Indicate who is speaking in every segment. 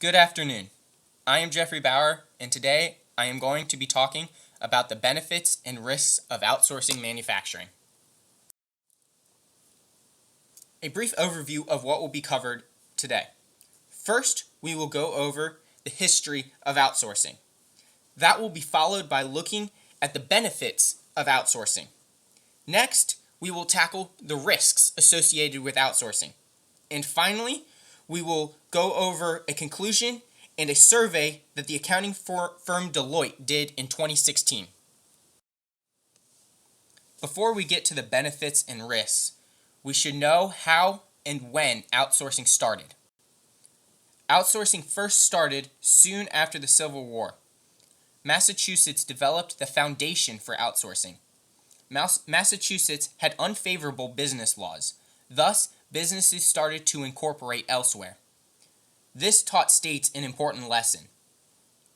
Speaker 1: Good afternoon. I am Jeffrey Bauer, and today I am going to be talking about the benefits and risks of outsourcing manufacturing. A brief overview of what will be covered today. First, we will go over the history of outsourcing. That will be followed by looking at the benefits of outsourcing. Next, we will tackle the risks associated with outsourcing. And finally, we will go over a conclusion and a survey that the accounting firm Deloitte did in 2016. Before we get to the benefits and risks, we should know how and when outsourcing started. Outsourcing first started soon after the Civil War. Massachusetts developed the foundation for outsourcing. Massachusetts had unfavorable business laws. Thus, businesses started to incorporate elsewhere. This taught states an important lesson.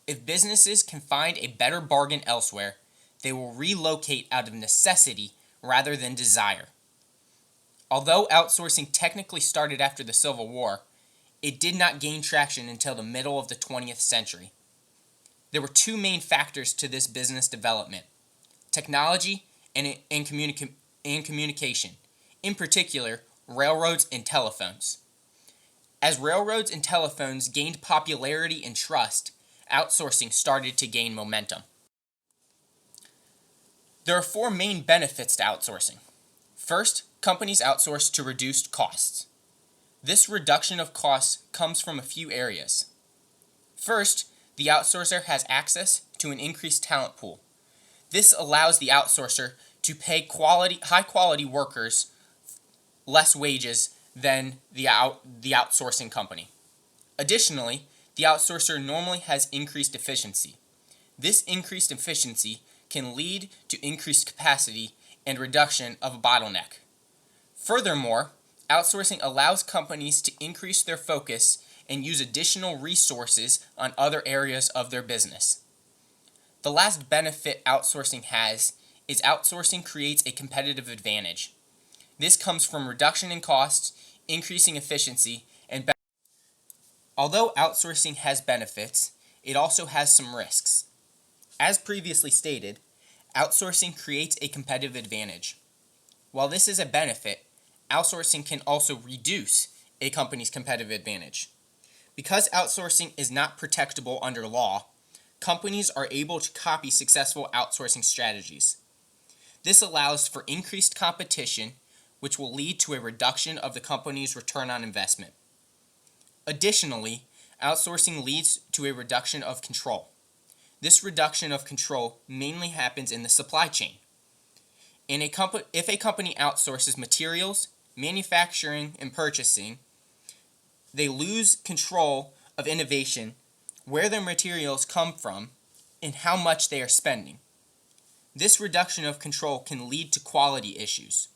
Speaker 1: If businesses can find a better bargain elsewhere, they will relocate out of necessity rather than desire. Although outsourcing technically started after the Civil War, it did not gain traction until the middle of the 20th century. There were two main factors to this business development: technology and communication, in particular, railroads and telephones. As railroads and telephones gained popularity and trust, outsourcing started to gain momentum. There are four main benefits to outsourcing. First, companies outsource to reduce costs. This reduction of costs comes from a few areas. First, the outsourcer has access to an increased talent pool. This allows the outsourcer to pay high-quality workers less wages than the outsourcing company. Additionally, the outsourcer normally has increased efficiency. This increased efficiency can lead to increased capacity and reduction of a bottleneck. Furthermore, outsourcing allows companies to increase their focus and use additional resources on other areas of their business. The last benefit outsourcing has is outsourcing creates a competitive advantage. This comes from reduction in costs, increasing efficiency, and benefits. Although outsourcing has benefits, it also has some risks. As previously stated, outsourcing creates a competitive advantage. While this is a benefit, outsourcing can also reduce a company's competitive advantage. Because outsourcing is not protectable under law, companies are able to copy successful outsourcing strategies. This allows for increased competition, which will lead to a reduction of the company's return on investment. Additionally, outsourcing leads to a reduction of control. This reduction of control mainly happens in the supply chain. If a company outsources materials, manufacturing, and purchasing, they lose control of innovation, where their materials come from, and how much they are spending. This reduction of control can lead to quality issues.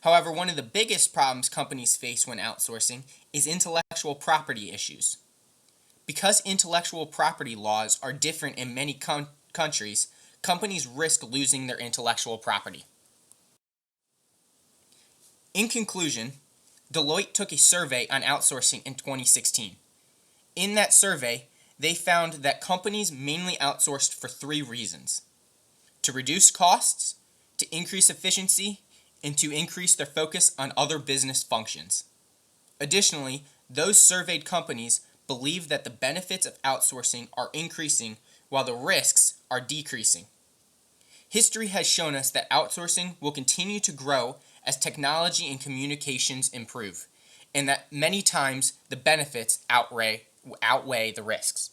Speaker 1: However, one of the biggest problems companies face when outsourcing is intellectual property issues. Because intellectual property laws are different in many countries, companies risk losing their intellectual property. In conclusion, Deloitte took a survey on outsourcing in 2016. In that survey, they found that companies mainly outsourced for three reasons: to reduce costs, to increase efficiency, and to increase their focus on other business functions. Additionally, those surveyed companies believe that the benefits of outsourcing are increasing while the risks are decreasing. History has shown us that outsourcing will continue to grow as technology and communications improve, and that many times the benefits outweigh the risks.